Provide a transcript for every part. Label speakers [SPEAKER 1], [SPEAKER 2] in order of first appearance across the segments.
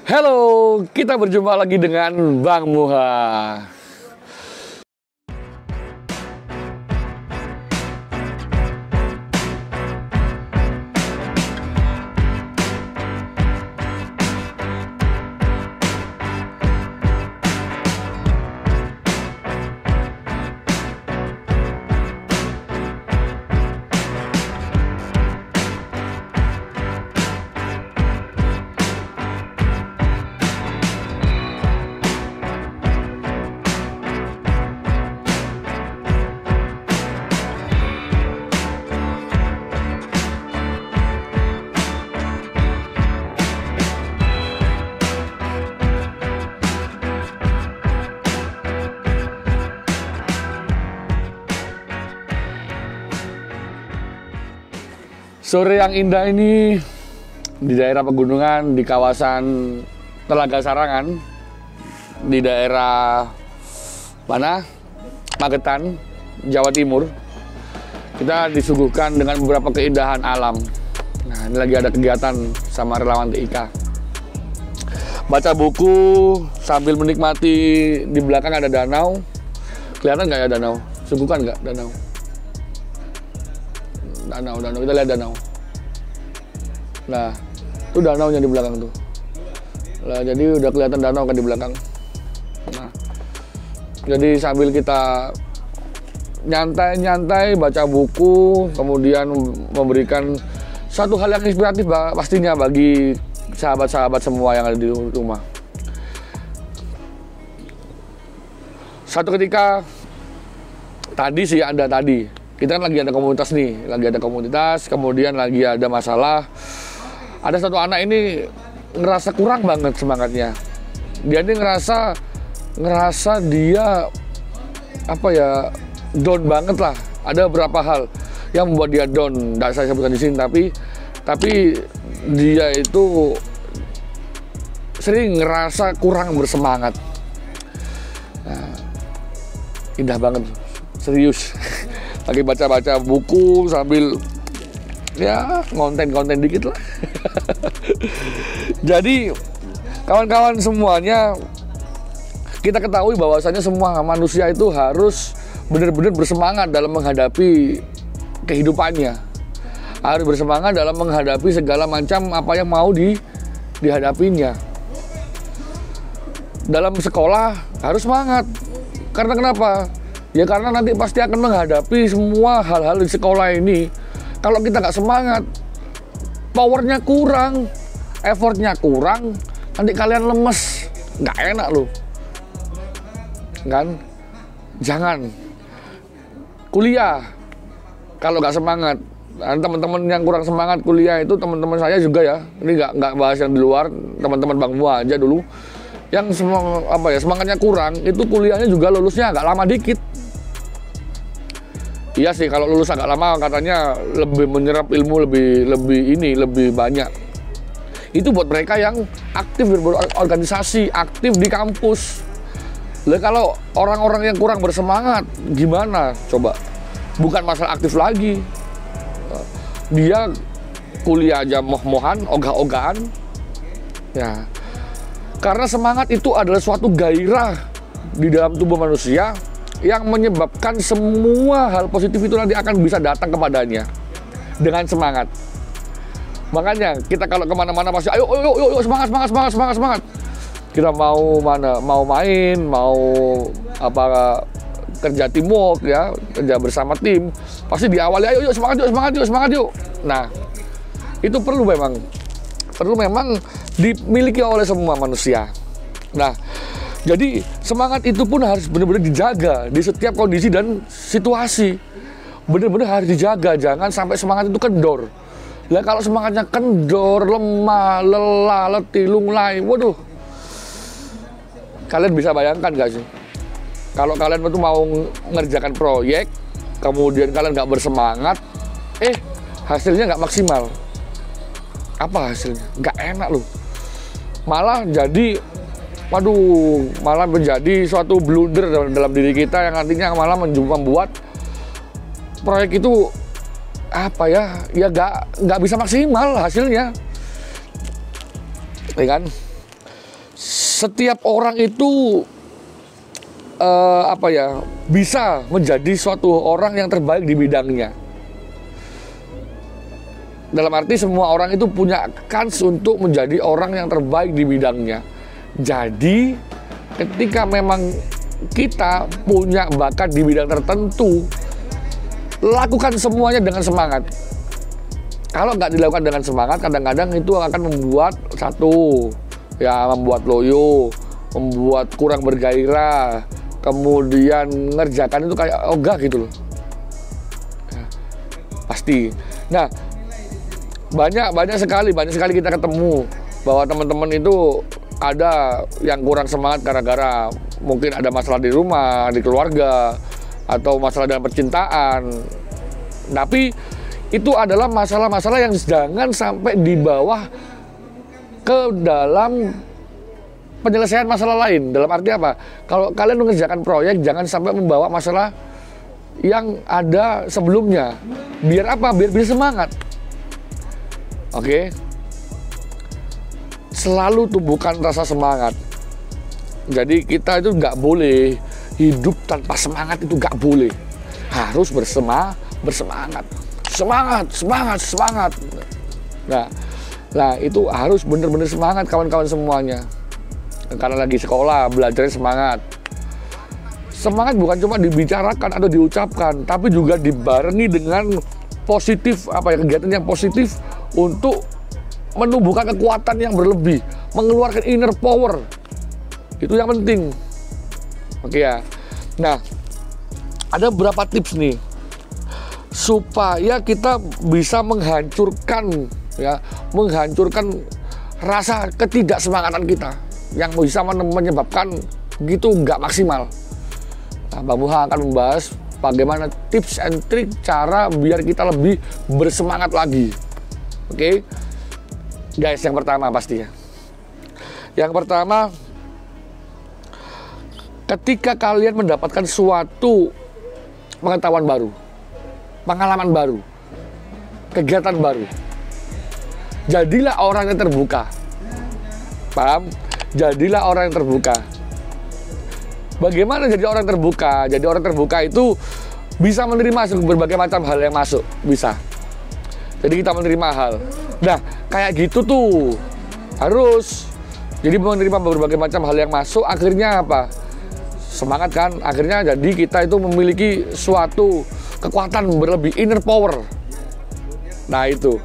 [SPEAKER 1] Halo, kita berjumpa lagi dengan Bang Muha. Sore yang indah ini di daerah pegunungan di kawasan Telaga Sarangan, di daerah mana? Magetan, Jawa Timur. Kita disuguhkan dengan beberapa keindahan alam. Nah, ini lagi ada kegiatan sama relawan TIK. Baca buku sambil menikmati, di belakang ada danau. Kelihatan nggak ya danau? Suguhkan nggak danau? Danau, kita lihat danau. Nah, itu danaunya di belakang tuh. Nah, jadi udah kelihatan danau kan di belakang. Nah, jadi sambil kita nyantai-nyantai, baca buku, kemudian memberikan satu hal yang inspiratif pastinya bagi sahabat-sahabat semua yang ada di rumah. Satu ketika tadi sih ada tadi. Kita kan lagi ada komunitas nih, kemudian lagi ada masalah. Ada satu anak ini ngerasa kurang banget semangatnya. Dia ini ngerasa dia apa ya, down banget lah. Ada beberapa hal yang membuat dia down. Nggak saya sebutkan di sini, tapi dia itu sering ngerasa kurang bersemangat. Nah, indah banget, serius. Lagi baca-baca buku sambil ya konten dikit lah. Jadi kawan-kawan semuanya, kita ketahui bahwasanya semua manusia itu harus benar-benar bersemangat dalam menghadapi kehidupannya. Harus bersemangat dalam menghadapi segala macam apa yang mau dihadapinya. Dalam sekolah harus semangat. Karena kenapa? Ya karena nanti pasti akan menghadapi semua hal-hal di sekolah ini. Kalau kita nggak semangat, powernya kurang, effortnya kurang, nanti kalian lemes, nggak enak loh. Kan? Jangan. Kuliah, kalau nggak semangat, teman-teman yang kurang semangat kuliah itu teman-teman saya juga ya. Ini nggak bahas yang di luar, teman-teman Bang Mua aja dulu. Yang semangatnya kurang, itu kuliahnya juga lulusnya agak lama dikit. Iya sih, kalau lulus agak lama katanya lebih menyerap ilmu lebih banyak. Itu buat mereka yang aktif berorganisasi, aktif di kampus. Lah kalau orang-orang yang kurang bersemangat, gimana? Coba. Bukan masalah aktif lagi. Dia kuliah aja moh-mohan, ogah-ogahan. Ya. Karena semangat itu adalah suatu gairah di dalam tubuh manusia yang menyebabkan semua hal positif itu nanti akan bisa datang kepadanya dengan semangat. Makanya kita kalau kemana-mana pasti ayo semangat. Kita mau mana, mau main, mau apa, kerja teamwork ya, kerja bersama tim, pasti diawali ayo semangat yuk. Nah, itu perlu memang dimiliki oleh semua manusia. Nah, jadi semangat itu pun harus benar-benar dijaga di setiap kondisi dan situasi. Benar-benar harus dijaga, jangan sampai semangat itu kendor. Lah kalau semangatnya kendor, lemah, lelah, letih, lunglai, waduh. Kalian bisa bayangkan gak sih? Kalau kalian itu mau ngerjakan proyek, kemudian kalian nggak bersemangat, hasilnya nggak maksimal. Apa hasilnya? Nggak enak loh. Malah menjadi suatu blunder dalam diri kita yang nantinya malah membuat proyek itu nggak bisa maksimal hasilnya, ya kan? setiap orang itu bisa menjadi suatu orang yang terbaik di bidangnya. Dalam arti semua orang itu punya kans untuk menjadi orang yang terbaik di bidangnya. Jadi ketika memang kita punya bakat di bidang tertentu, lakukan semuanya dengan semangat. Kalau nggak dilakukan dengan semangat, kadang-kadang itu akan membuat membuat loyo, membuat kurang bergairah, kemudian ngerjakan itu kayak ogah gitu loh. Ya, pasti. Nah, banyak sekali kita ketemu bahwa teman-teman itu ada yang kurang semangat gara-gara mungkin ada masalah di rumah, di keluarga, atau masalah dalam percintaan. Tapi itu adalah masalah-masalah yang jangan sampai dibawa ke dalam penyelesaian masalah lain. Dalam arti apa? Kalau kalian mengerjakan proyek, jangan sampai membawa masalah yang ada sebelumnya. Biar apa? Biar bisa semangat. Oke? Selalu tumbuhkan rasa semangat. Jadi kita itu nggak boleh hidup tanpa semangat, itu nggak boleh. Harus bersemangat. Semangat. Nah itu harus bener-bener semangat kawan-kawan semuanya. Karena lagi sekolah, belajarnya semangat. Semangat bukan cuma dibicarakan atau diucapkan, tapi juga dibarengi dengan positif, kegiatan yang positif untuk menumbuhkan kekuatan yang berlebih, mengeluarkan inner power. Itu yang penting. Oke ya. Nah, ada beberapa tips nih supaya kita bisa menghancurkan rasa ketidaksemangatan kita yang bisa menyebabkan gitu nggak maksimal. Nah, Bang Muha akan membahas bagaimana tips and trick cara biar kita lebih bersemangat lagi. Oke, guys, yang pertama pasti ya. Yang pertama, ketika kalian mendapatkan suatu pengetahuan baru, pengalaman baru, kegiatan baru, jadilah orang yang terbuka. Paham? Jadilah orang yang terbuka. Bagaimana jadi orang terbuka? Jadi orang terbuka itu bisa menerima berbagai macam hal yang masuk, bisa. Jadi kita menerima hal. Nah, kayak gitu tuh harus. Jadi menerima berbagai macam hal yang masuk, akhirnya apa? Semangat kan? Akhirnya jadi kita itu memiliki suatu kekuatan berlebih, inner power. Nah itu.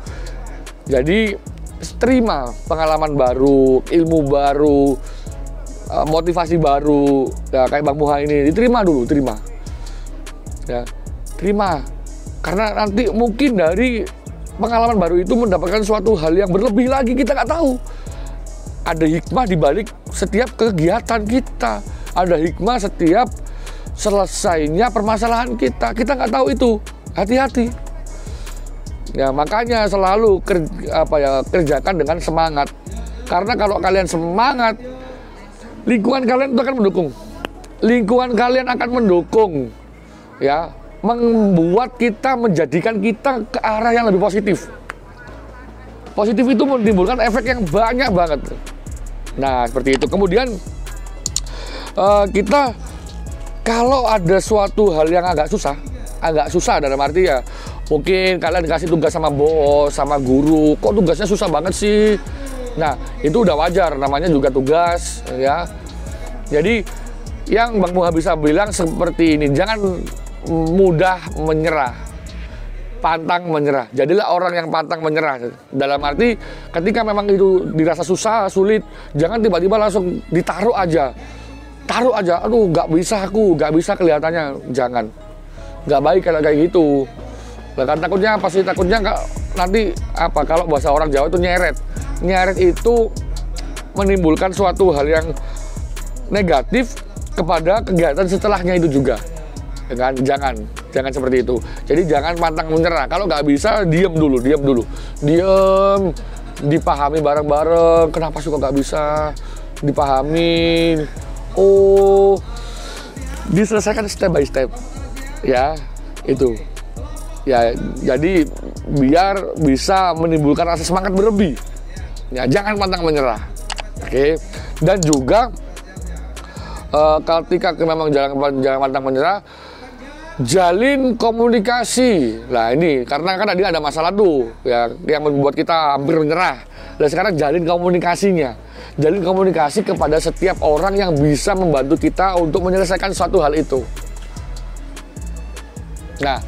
[SPEAKER 1] Jadi terima pengalaman baru, ilmu baru, motivasi baru, ya kayak Bang Muha ini, diterima dulu, terima. Ya, terima. Karena nanti mungkin dari pengalaman baru itu mendapatkan suatu hal yang berlebih lagi, kita nggak tahu. Ada hikmah di balik setiap kegiatan kita. Ada hikmah setiap selesainya permasalahan kita. Kita nggak tahu itu. Hati-hati. Ya, makanya selalu kerjakan dengan semangat. Karena kalau kalian semangat, lingkungan kalian itu akan mendukung. Lingkungan kalian akan mendukung. Ya, membuat kita, menjadikan kita ke arah yang lebih positif. Positif itu menimbulkan efek yang banyak banget. Nah, seperti itu. Kemudian kita kalau ada suatu hal yang agak susah dalam arti ya, mungkin kalian dikasih tugas sama bos, sama guru, kok tugasnya susah banget sih? Nah, itu udah wajar, namanya juga tugas, ya. Jadi, yang Bang Muha bisa bilang seperti ini, jangan mudah menyerah, pantang menyerah. Jadilah orang yang pantang menyerah. Dalam arti, ketika memang itu dirasa susah, sulit, jangan tiba-tiba langsung ditaruh aja. Taruh aja, aduh nggak bisa kelihatannya, jangan. Nggak baik kalau kayak gitu. Nah, kan takutnya nggak, nanti kalau bahasa orang Jawa itu nyeret itu menimbulkan suatu hal yang negatif kepada kegiatan setelahnya itu juga, ya kan? Jangan seperti itu. Jadi jangan pantang menyerah. Kalau nggak bisa, diem dulu, dipahami bareng-bareng. Kenapa sih kok nggak bisa? Dipahami, diselesaikan step by step, ya itu. Ya, jadi biar bisa menimbulkan rasa semangat berlebih. Ya, jangan pantang menyerah. Oke. Dan juga ketika memang jangan pantang menyerah, jalin komunikasi. Nah ini karena kan tadi ada masalah tuh ya, yang membuat kita hampir menyerah. Dan sekarang jalin komunikasinya, jalin komunikasi kepada setiap orang yang bisa membantu kita untuk menyelesaikan suatu hal itu. Nah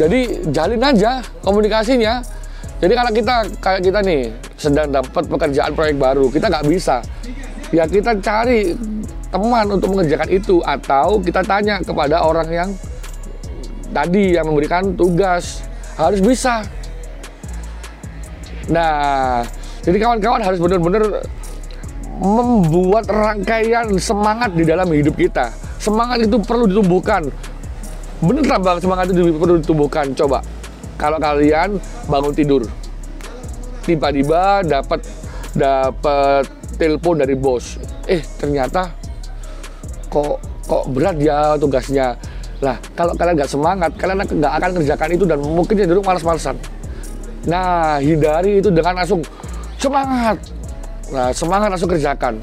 [SPEAKER 1] jadi jalin aja komunikasinya. Jadi kalau kayak kita nih sedang dapat pekerjaan proyek baru, kita nggak bisa, ya kita cari teman untuk mengerjakan itu, atau kita tanya kepada orang yang tadi yang memberikan tugas, harus bisa. Nah, jadi kawan-kawan harus benar-benar membuat rangkaian semangat di dalam hidup kita. Semangat itu perlu ditumbuhkan. Bener Bang, semangat itu perlu ditumbuhkan. Coba, kalau kalian bangun tidur, tiba-tiba dapat telepon dari bos, ternyata kok berat ya tugasnya. Lah, kalau kalian nggak semangat, kalian nggak akan kerjakan itu dan mungkin cenderung malas-malasan. Nah, hindari itu dengan langsung semangat. Nah, semangat langsung kerjakan.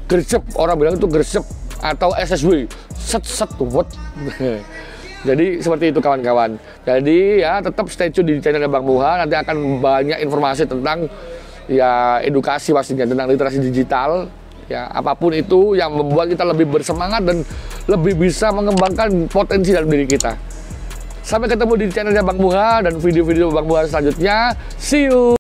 [SPEAKER 1] Gercep, orang bilang itu gercep atau SSW, set what. Jadi seperti itu kawan-kawan. Jadi ya tetap stay tune di channel Bang Muha, nanti akan banyak informasi tentang ya edukasi pastinya, tentang literasi digital. Ya, apapun itu yang membuat kita lebih bersemangat dan lebih bisa mengembangkan potensi dalam diri kita. Sampai ketemu di channelnya Bang Muha dan video-video Bang Muha selanjutnya. See you!